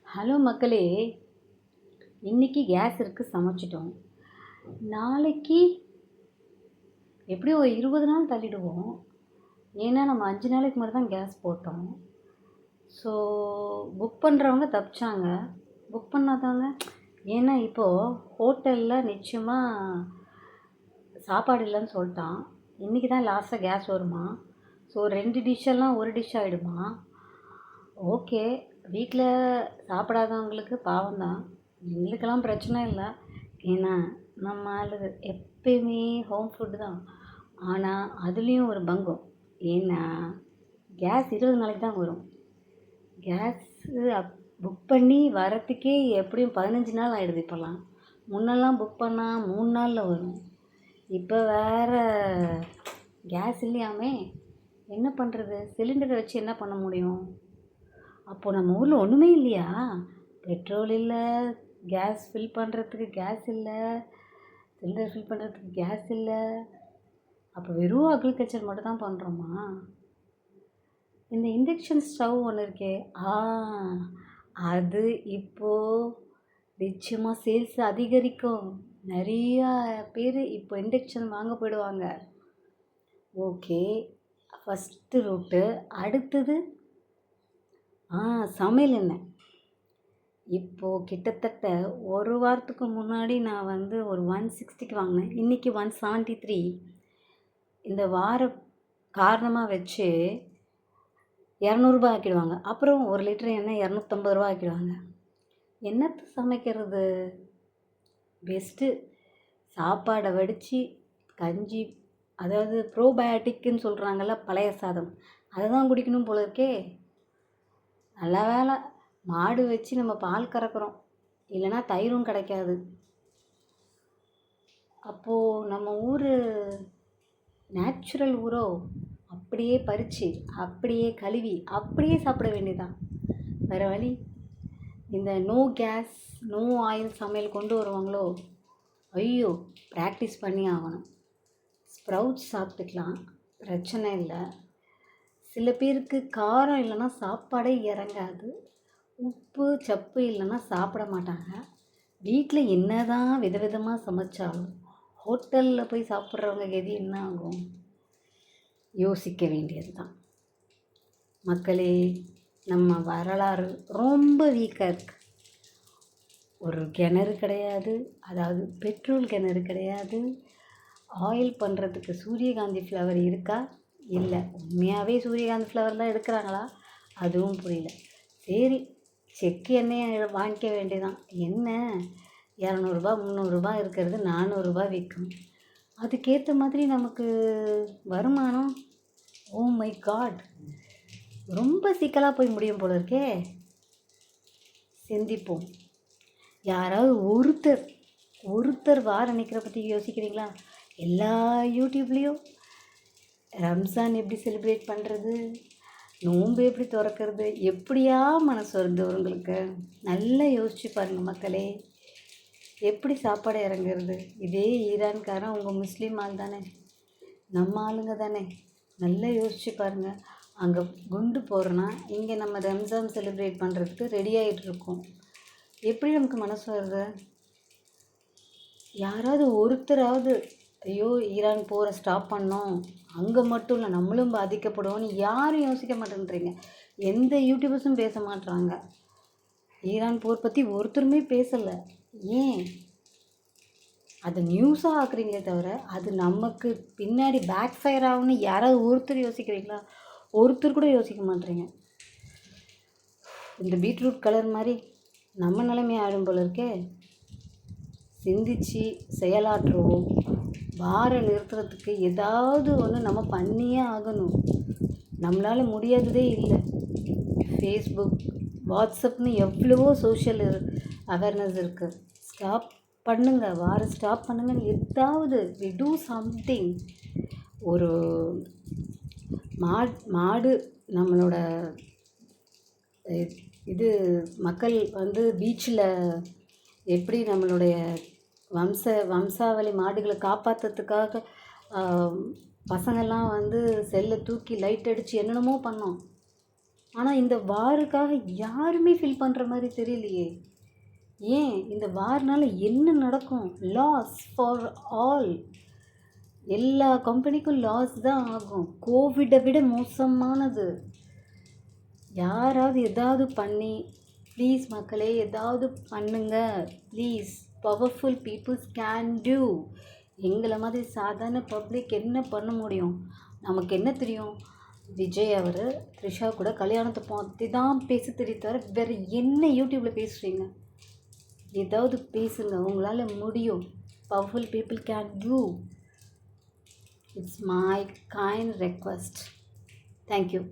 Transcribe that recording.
Hello மக்களே, இன்னைக்கு case இருக்குது, சமைச்சிட்டோம். நாளைக்கு எப்படியும் ஒரு 20 நாள் தள்ளிடுவோம். ஏன்னா நம்ம 5 நாளைக்கு முன்னாடி தான் கேஸ் போட்டோம். ஸோ புக் பண்ணுறவங்க தப்பிச்சாங்க. புக் பண்ணாதவங்க, ஏன்னா இப்போது ஹோட்டலில் நிச்சயமாக சாப்பாடு இல்லைன்னு சொல்லிட்டான். இன்றைக்கி தான் லாஸ்ட்டாக கேஸ் வருமா. ஸோ 2 டிஷ்ஷெல்லாம் ஒரு டிஷ் ஆகிடுமா. ஓகே, வீட்டில் சாப்பிடாதவங்களுக்கு பாவம் தான். எங்களுக்கெல்லாம் பிரச்சனை இல்லை. ஏன்னா நம்ம ஆளு எப்பயுமே ஹோம் ஃபுட்டு தான். ஆனால் அதுலேயும் ஒரு பங்கம். ஏன்னா கேஸ் 20 நாளைக்கு தான் வரும். கேஸு புக் பண்ணி வரத்துக்கே எப்படியும் 15 நாள் ஆகிடுது. இப்போல்லாம் முன்னெல்லாம் புக் பண்ணால் 3 நாளில் வரும். இப்போ வேறு கேஸ் இல்லையாமே, என்ன பண்ணுறது? சிலிண்டரை வச்சு என்ன பண்ண முடியும்? அப்போது நம்ம ஊரில் ஒன்றுமே இல்லையா? பெட்ரோல் இல்லை, கேஸ் ஃபில் பண்ணுறதுக்கு கேஸ் இல்லை, சிலிண்டர் ஃபில் பண்ணுறதுக்கு கேஸ் இல்லை. அப்போ வெறும் அக்ரிகல்ச்சர் மட்டும் தான் பண்ணுறோமா? இந்த இண்டக்ஷன் ஸ்டவ் ஒன்று இருக்கே, அது இப்போது நிச்சயமாக சேல்ஸ் அதிகரிக்கும். நிறையா பேர் இப்போ இண்டக்ஷன் வாங்க போயிடுவாங்க. Okay, first route. அடுத்தது சமையல் எண்ணெய். இப்போது கிட்டத்தட்ட ஒரு வாரத்துக்கு முன்னாடி நான் வந்து ஒரு 160க்கு வாங்கினேன். இன்றைக்கி 173. இந்த வார காரணமாக வச்சு 200 ஆக்கிடுவாங்க. அப்புறம் 1 லிட்டர் எண்ணெய் 250 ஆக்கிடுவாங்க. என்னத்தை சமைக்கிறது? பெஸ்ட்டு சாப்பாடை வடித்து கஞ்சி, அதாவது ப்ரோபயோட்டிக்குன்னு சொல்கிறாங்கல்ல, பழைய சாதம், அதை தான் குடிக்கணும் போல இருக்கே. நல்ல வேலை மாடு வச்சு நம்ம பால் கறக்கிறோம், இல்லைன்னா தயிரும் கிடைக்காது. அப்போது நம்ம ஊர் நேச்சுரல் ஊரோ, அப்படியே பறித்து அப்படியே கழுவி அப்படியே சாப்பிட வேண்டியதான். வேறு வழி. இந்த நோ கேஸ் நோ ஆயில் சமையல் கொண்டு வருவாங்களோ, ஐயோ, ப்ராக்டிஸ் பண்ணி ஆகணும். ஸ்ப்ரவுட்ஸ் சாப்பிட்டுக்கலாம், பிரச்சனை இல்லை. சில பேருக்கு காரம் இல்லைன்னா சாப்பாடே இறங்காது. உப்பு சப்பு இல்லைன்னா சாப்பிட மாட்டாங்க. வீட்டில் என்ன தான் விதவிதமாக சமைச்சாலும் ஹோட்டலில் போய் சாப்பிட்றவங்க கதி என்ன ஆகும்? யோசிக்க வேண்டியது தான். மக்களே, நம்ம வரலாறு ரொம்ப வீக்காக இருக்குது. ஒரு கிணறு கிடையாது, அதாவது பெட்ரோல் கிணறு கிடையாது. ஆயில் பண்ணுறதுக்கு சூரியகாந்தி ஃப்ளவர் இருக்கா? இல்லை. உண்மையாகவே சூரியகாந்தி ஃப்ளவர் தான் எடுக்கிறாங்களா? அதுவும் புரியல. சரி, செக்கு எண்ணெயை வாங்கிக்க வேண்டியதான். என்ன 200 300 இருக்கிறது 400 விற்கும். அதுக்கேற்ற மாதிரி நமக்கு வருமானம். ஓ மை காட், ரொம்ப சிக்கலாக போய் முடியும் போல இருக்கே. சிந்திப்போம். யாராவது ஒருத்தர் வார நிற்கிற பற்றி யோசிக்கிறீங்களா? எல்லா யூடியூப்லேயும் ரம்ஜான் எப்படி செலிப்ரேட் பண்ணுறது, நோன்பு எப்படி திறக்கிறது, எப்படியா மனசு வருது உங்களுக்கு? நல்லா யோசிச்சு பாருங்கள் மக்களே. எப்படி சாப்பாடு இறங்குறது? இதே ஈரான்காரன் உங்கள் முஸ்லீம் ஆள் தானே, நம்ம ஆளுங்க தானே. நல்லா யோசிச்சு பாருங்கள். அங்கே குண்டு போடுறோன்னா இங்கே நம்ம ரம்ஜான் செலிப்ரேட் பண்ணுறதுக்கு ரெடி ஆகிட்டுருக்கோம். எப்படி நமக்கு மனசு வருது? யாராவது ஒருத்தராவது ஐயோ ஈரான் போரை ஸ்டாப் பண்ணோம், அங்கே மட்டும் இல்லை நம்மளும் பாதிக்கப்படுவோன்னு யாரும் யோசிக்க மாட்டேன்றீங்க. எந்த யூடியூபர்ஸும் பேச மாட்டுறாங்க. ஈரான் போர் பற்றி ஒருத்தருமே பேசலை. ஏன்? அது நியூஸாக ஆக்குறீங்களே தவிர அது நமக்கு பின்னாடி பேக் ஃபயர் ஆகும்னு யாராவது ஒருத்தர் யோசிக்கிறீங்களா? ஒருத்தர் கூட யோசிக்க மாட்டேறீங்க. இந்த பீட்ரூட் கலர் மாதிரி நம்ம நிலைமை ஆடும் போல இருக்கே. சிந்திச்சு செயலாற்றுவோம். வார நிறுத்துறதுக்கு ஏதாவது ஒன்று நம்ம பண்ணியே ஆகணும். நம்மளால் முடியாததே இல்லை. ஃபேஸ்புக், வாட்ஸ்அப்னு எவ்வளவோ சோஷியல் அவேர்னஸ் இருக்குது. ஸ்டாப் பண்ணுங்க, வாரம் ஸ்டாப் பண்ணுங்கன்னு ஏதாவது வி டூ சம்திங். ஒரு மாடு நம்மளோட இது மக்கள் வந்து பீச்சில் எப்படி நம்மளுடைய வம்சாவளி மாடுகளை காப்பாற்றுறதுக்காக பசங்கள்லாம் வந்து செல்லை தூக்கி லைட் அடித்து என்னென்னமோ பண்ணோம். ஆனால் இந்த வாருக்காக யாருமே ஃபீல் பண்ணுற மாதிரி தெரியலையே. ஏன் இந்த வார்னால் என்ன நடக்கும்? Loss for all. எல்லா கம்பெனிக்கும் லாஸ் தான் ஆகும். கோவிடை விட மோசமானது. யாராவது ஏதாவது பண்ணி ப்ளீஸ் மக்களே ஏதாவது பண்ணுங்க please. Powerful peoples can do. எங்களை மாதிரி சாதாரண பப்ளிக் என்ன பண்ண முடியும்? நமக்கு என்ன தெரியும்? விஜய் அவர் த்ரிஷா கூட கல்யாணத்தை பற்றி தான் பேச தெரிய தவிர வேறு என்ன யூடியூப்பில் பேசுகிறீங்க? ஏதாவது பேசுங்க, உங்களால் முடியும். Powerful people can do. It's my kind request. Thank you.